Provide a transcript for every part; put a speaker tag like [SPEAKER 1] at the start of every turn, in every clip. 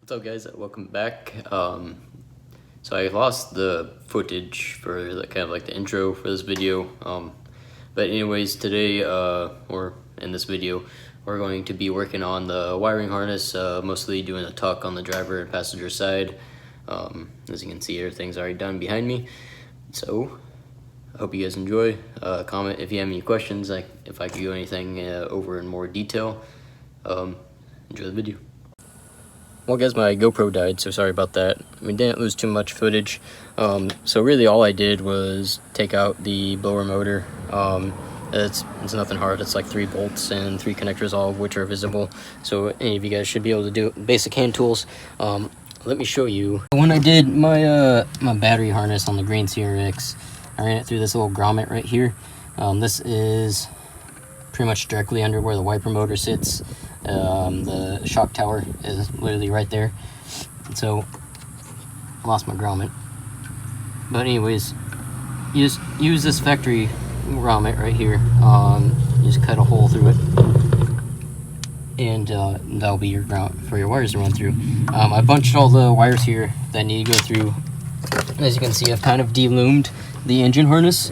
[SPEAKER 1] What's up, guys? Welcome back. So I lost the footage for the intro for this video. But anyways, today or in this video, we're going to be working on the wiring harness, mostly doing a tuck on the driver and passenger side. As you can see, everything's already done behind me. So I hope you guys enjoy. Comment if you have any questions, like if I could go anything over in more detail. Enjoy the video. Well, guys, my GoPro died, so sorry about that. We didn't lose too much footage. So really all I did was take out the blower motor. It's nothing hard. It's like 3 bolts and 3 connectors, all of which are visible. So any of you guys should be able to do it. Basic hand tools. Let me show you. When I did my my battery harness on the green CRX, I ran it through this little grommet right here. This is pretty much directly under where the wiper motor sits. The shock tower is literally right there. So I lost my grommet, but anyways, you just use this factory grommet right here. You just cut a hole through it, and that'll be your ground for your wires to run through. I bunched all the wires here that need to go through. As you can see, I've kind of deloomed the engine harness.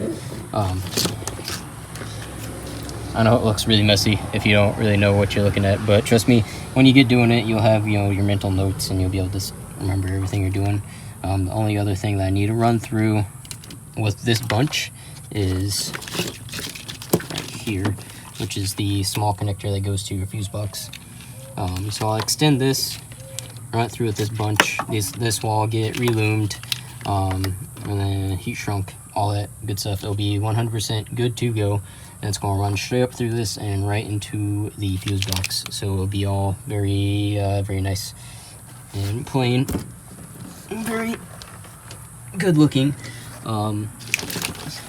[SPEAKER 1] I know it looks really messy if you don't really know what you're looking at, but trust me, when you get doing it, you'll have, your mental notes and you'll be able to remember everything you're doing. The only other thing that I need to run through with this bunch is right here, which is the small connector that goes to your fuse box. So I'll extend this, run it through with this bunch. This will get reloomed, and then heat shrunk, all that good stuff. It'll be 100% good to go. And it's going to run straight up through this and right into the fuse box. So it'll be all very, very nice and plain and very good looking.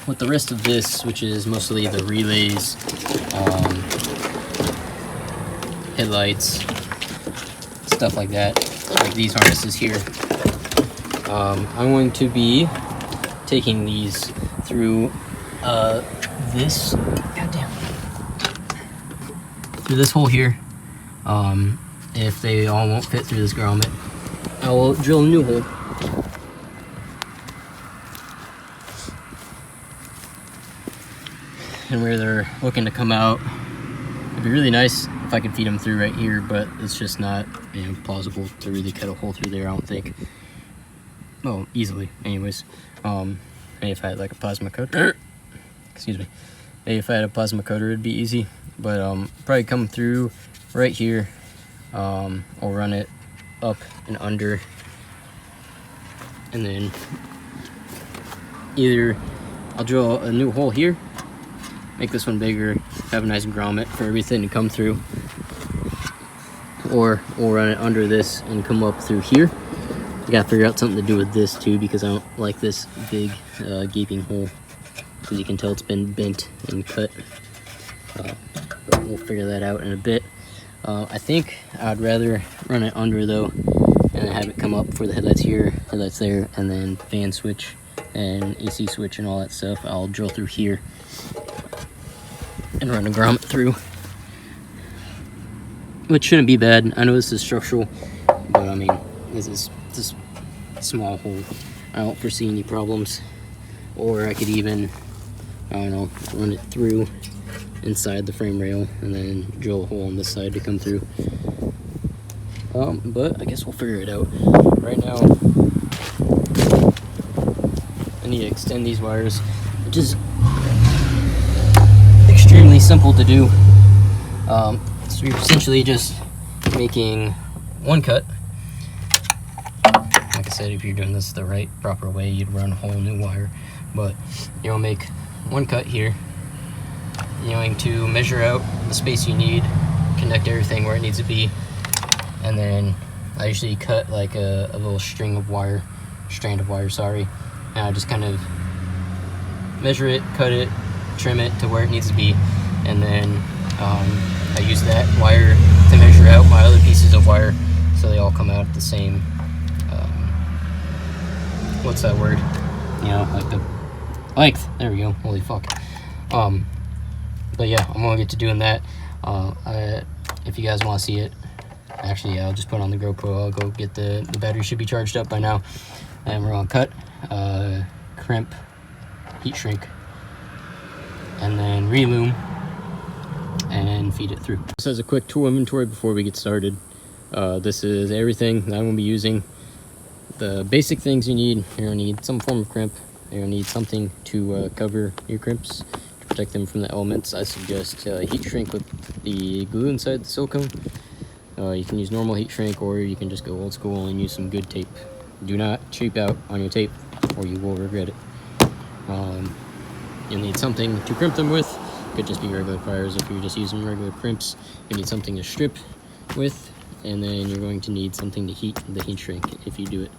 [SPEAKER 1] With the rest of this, which is mostly the relays, headlights, stuff like that, like these harnesses here, I'm going to be taking these through this, through this hole here. If they all won't fit through this grommet, I will drill a new hole. And where they're looking to come out, it'd be really nice if I could feed them through right here, but it's just not plausible to really cut a hole through there, I don't think. Well, easily, anyways. Maybe if I had like a plasma cutter, excuse me. Maybe if I had a plasma cutter, it'd be easy. But probably come through right here. I'll run it up and under, and then either I'll drill a new hole here, make this one bigger, have a nice grommet for everything to come through, or we'll run it under this and come up through here. I gotta figure out something to do with this too, because I don't like this big gaping hole, because you can tell it's been bent and cut. But we'll figure that out in a bit. I think I'd rather run it under though, and then have it come up for the headlights here, headlights there, and then fan switch and AC switch and all that stuff. I'll drill through here and run a grommet through, which shouldn't be bad. I know this is structural, but I mean, this is just a small hole. I don't foresee any problems. Or I could even, I don't know, run it through inside the frame rail and then drill a hole on this side to come through. But I guess we'll figure it out. Right now, I need to extend these wires, which is extremely simple to do. So you're essentially just making one cut. Like I said, if you're doing this the right, proper way, you'd run a whole new wire. But you'll make one cut here. You're going to measure out the space you need, connect everything where it needs to be, and then I usually cut like a little strand of wire, and I just kind of measure it, cut it, trim it to where it needs to be, and then I use that wire to measure out my other pieces of wire so they all come out at the same, what's that word? Like the length. There we go. Holy fuck. But yeah, I'm gonna get to doing that. If you guys want to see it, Actually, yeah, I'll just put on the GoPro. I'll go get the battery should be charged up by now. And we're gonna cut, crimp, heat shrink, and then relume and feed it through. Just as a quick tool inventory before we get started, this is everything that I'm gonna be using. The basic things you need: you're gonna need some form of crimp, you're gonna need something to cover your crimps to protect them from the elements. I suggest heat shrink with the glue inside the silicone. You can use normal heat shrink, or you can just go old school and use some good tape. Do not cheap out on your tape or you will regret it. You'll need something to crimp them with. Could just be regular pliers if you're just using regular crimps. You need something to strip with, and then you're going to need something to heat the heat shrink if you do it.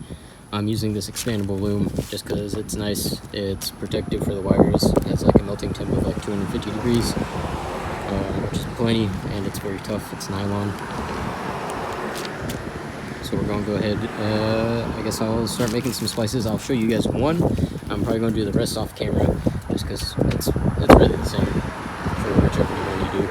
[SPEAKER 1] I'm using this expandable loom just because it's nice. It's protective for the wires. It has like a melting temp of like 250 degrees, which is plenty, and it's very tough. It's nylon. So we're going to go ahead, I guess I'll start making some splices. I'll show you guys one. I'm probably going to do the rest off camera just because it's really the same for whichever one you do.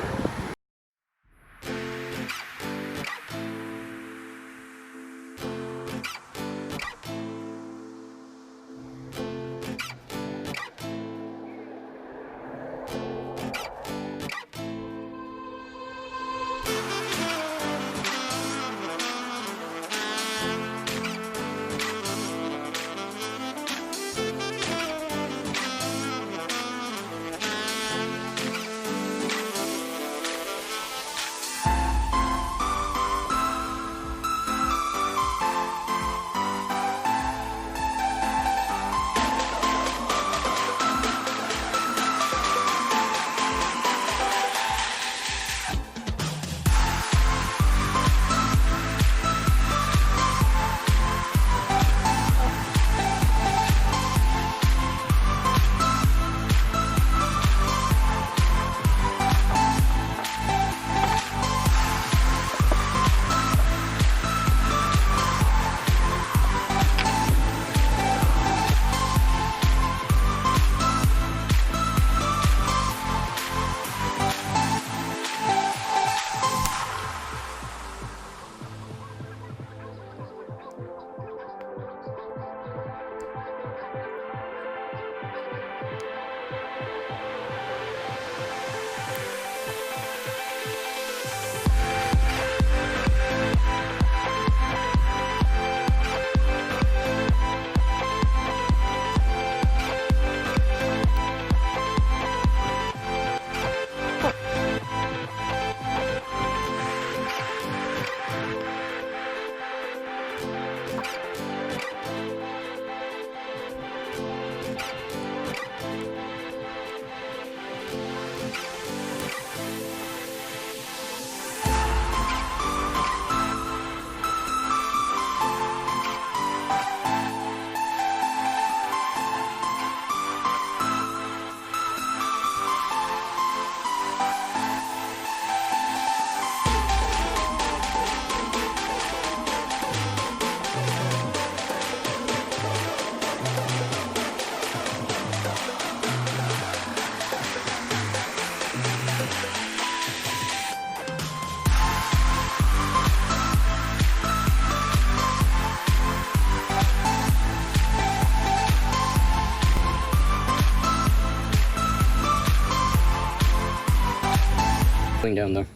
[SPEAKER 1] Down there,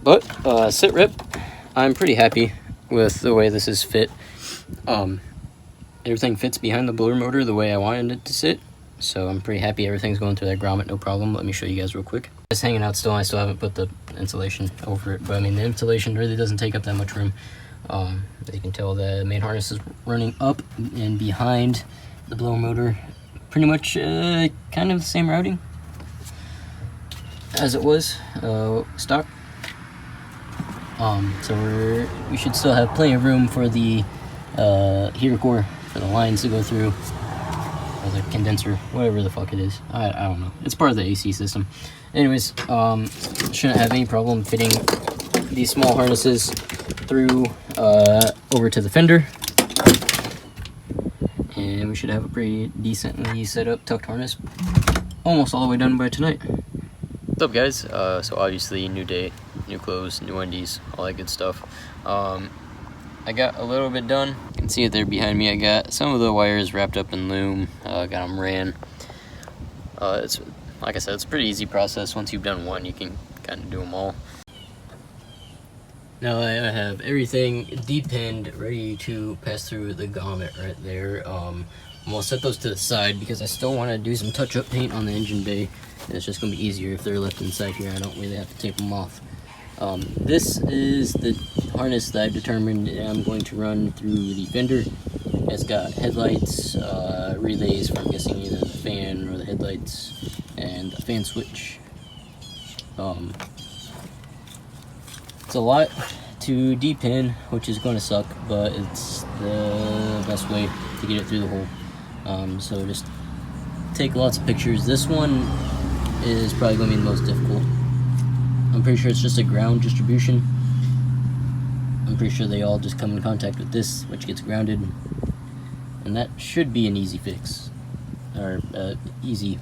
[SPEAKER 1] but sit rip, I'm pretty happy with the way this is fit. Everything fits behind the blower motor the way I wanted it to sit, so I'm pretty happy everything's going through that grommet, no problem. Let me show you guys real quick. It's hanging out still. I still haven't put the insulation over it, but I mean the insulation really doesn't take up that much room. As you can tell, the main harness is running up and behind the blower motor, pretty much kind of the same routing as it was stock. So we should still have plenty of room for the heater core, for the lines to go through, or the condenser, whatever the fuck it is. I don't know. It's part of the AC system. Anyways, shouldn't have any problem fitting these small harnesses through over to the fender, and we should have a pretty decently set up tucked harness almost all the way done by tonight. What's up, guys? So obviously new day, new clothes, new undies, all that good stuff. I got a little bit done. You can see it there behind me. I got some of the wires wrapped up in loom, got them ran. It's, like I said, it's a pretty easy process. Once you've done one, you can kind of do them all. Now I have everything depinned, ready to pass through the grommet right there. I'm gonna set those to the side because I still want to do some touch-up paint on the engine bay. And it's just gonna be easier if they're left inside here. I don't really have to tape them off. This is the harness that I've determined I'm going to run through the fender. It's got headlights, relays for, I'm guessing, either the fan or the headlights, and a fan switch. It's a lot to depin, which is going to suck, but it's the best way to get it through the hole. So just take lots of pictures. This one is probably going to be the most difficult. I'm pretty sure it's just a ground distribution. I'm pretty sure they all just come in contact with this, which gets grounded, and that should be an easy fix, or easy.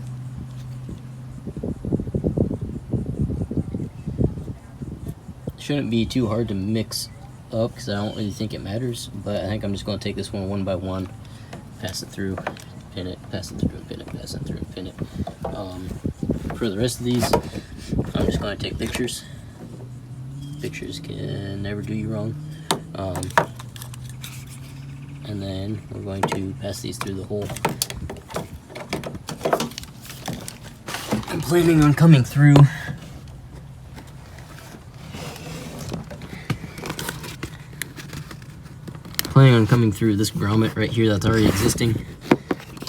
[SPEAKER 1] Shouldn't be too hard to mix up because I don't really think it matters, but I think I'm just going to take this one by one, pass it through, pin it, pass it through, pin it, pass it through, pin it. For the rest of these, I'm just going to take pictures. Pictures can never do you wrong. And then we're going to pass these through the hole. I'm planning on coming through this grommet right here that's already existing.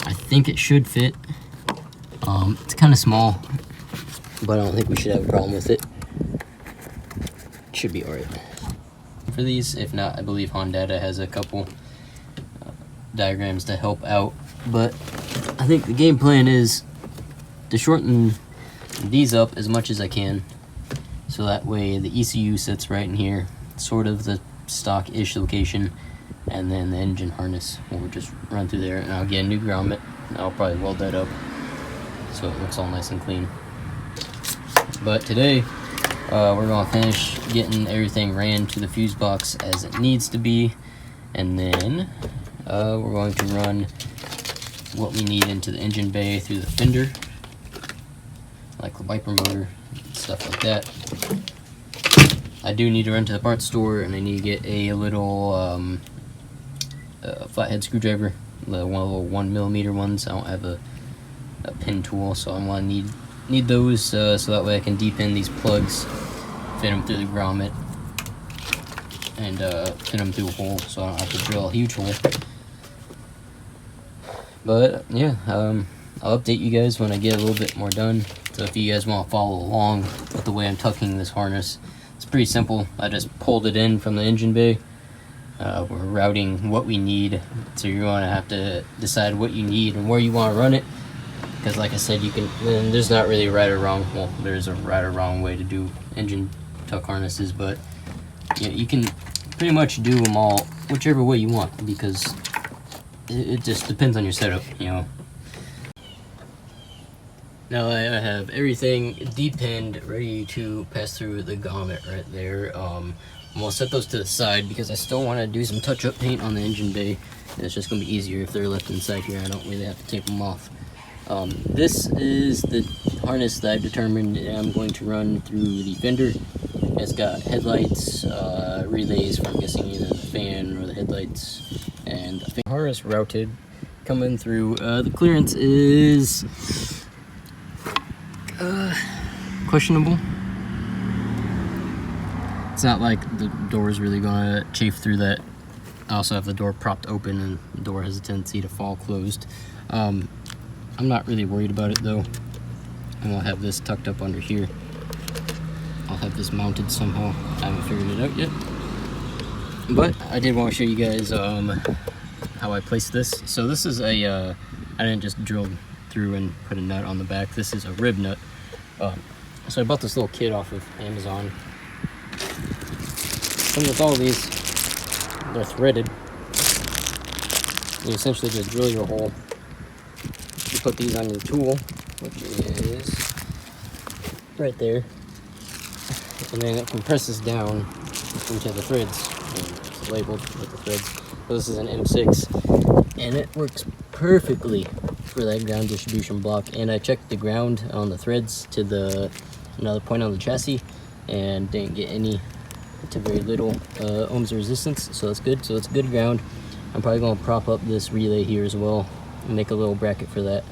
[SPEAKER 1] I think it should fit. It's kind of small, but I don't think we should have a problem with it. It should be alright for these. If not, I believe Hondata has a couple diagrams to help out, but I think the game plan is to shorten these up as much as I can, so that way the ECU sits right in here, sort of the stock-ish location, and then the engine harness will just run through there, and I'll get a new grommet, and I'll probably weld that up so it looks all nice and clean. But today we're going to finish getting everything ran to the fuse box as it needs to be, and then we're going to run what we need into the engine bay through the fender, like the wiper motor, stuff like that. I do need to run to the parts store, and I need to get a little flathead screwdriver, the little 1mm ones. I don't have a pin tool, so I'm gonna need those so that way I can depin these plugs, fit them through the grommet, and fit them through a hole, so I don't have to drill a huge hole. But yeah, I'll update you guys when I get a little bit more done. So if you guys want to follow along with the way I'm tucking this harness, it's pretty simple. I just pulled it in from the engine bay. We're routing what we need, so you're going to have to decide what you need and where you want to run it. Because like I said, you can, and there's not really a right or wrong, well, there's a right or wrong way to do engine tuck harnesses, but yeah, you can pretty much do them all whichever way you want, because it just depends on your setup, you know. Now I have everything depinned, ready to pass through the grommet right there. I'm gonna set those to the side because I still want to do some touch-up paint on the engine bay, and it's just gonna be easier if they're left inside here. I don't really have to tape them off. This is the harness that I've determined I'm going to run through the fender. It's got headlights, relays for, I'm guessing, either the fan or the headlights, and the harness routed coming through. The clearance is questionable. It's not like the door is really gonna chafe through that. I also have the door propped open, and the door has a tendency to fall closed. I'm not really worried about it though. I'm gonna have this tucked up under here. I'll have this mounted somehow. I haven't figured it out yet. But I did want to show you guys how I placed this. So this is a, I didn't just drill through and put a nut on the back. This is a rib nut. So I bought this little kit off of Amazon. And with all these, they're threaded. You essentially just drill your hole. You put these on your tool, which is right there. and then it compresses down into the threads, and it's labeled with the threads. So this is an M6, and it works perfectly for that ground distribution block. And I checked the ground on the threads to another point on the chassis, and didn't get any to very little ohms of resistance, so that's good. So it's good ground. I'm probably going to prop up this relay here as well and make a little bracket for that.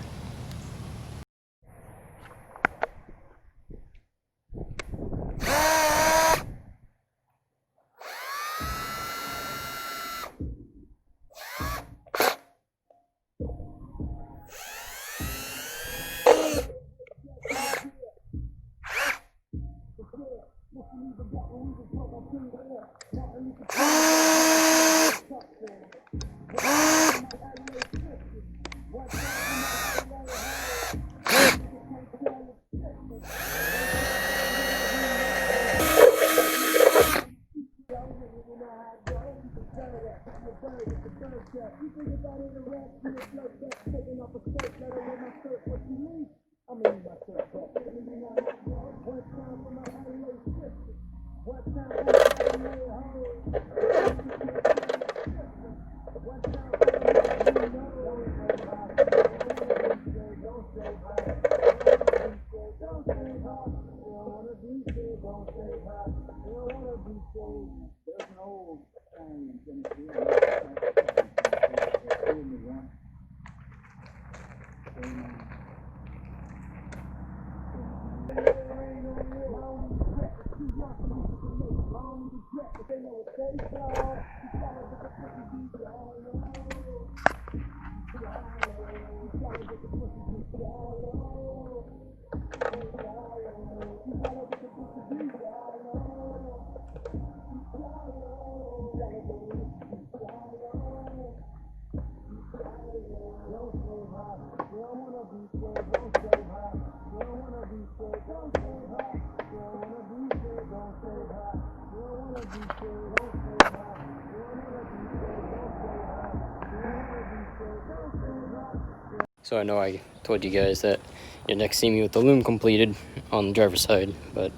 [SPEAKER 1] So I know I told you guys that you'd next see me with the loom completed on the driver's side, but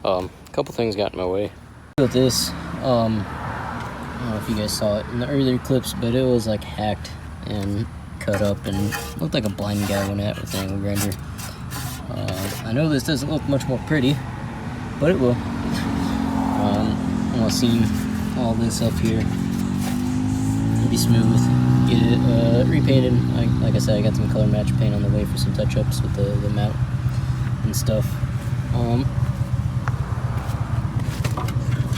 [SPEAKER 1] a couple things got in my way. With this, I don't know if you guys saw it in the earlier clips, but it was like hacked and cut up and looked like a blind guy went at with an angle grinder. I know this doesn't look much more pretty, but it will. I'm gonna seam all this up here. It'll be smooth. Get it repainted. Like I said, I got some color match paint on the way for some touch-ups with the mount and stuff.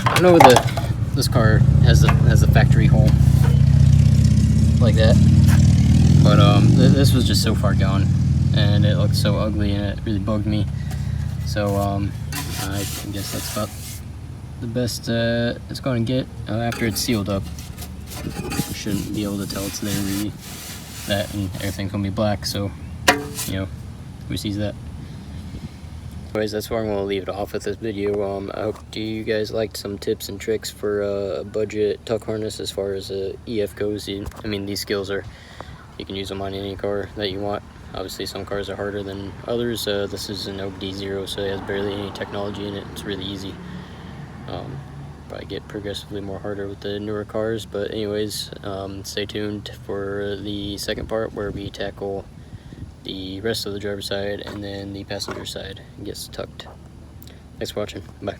[SPEAKER 1] I know this car has a factory hole like that, but this was just so far gone, and it looked so ugly, and it really bugged me. So I guess that's about the best it's going to get after it's sealed up. You shouldn't be able to tell it's there really. That and everything's gonna be black, so you know, who sees that? Anyways, that's where I'm gonna leave it off with this video. I hope you guys liked some tips and tricks for a budget tuck harness as far as EF goes. I mean, these skills you can use them on any car that you want. Obviously, some cars are harder than others. This is an OBD0, so it has barely any technology in it. It's really easy. Probably get progressively more harder with the newer cars, but anyways, stay tuned for the second part where we tackle the rest of the driver's side and then the passenger side gets tucked. Thanks for watching. Bye.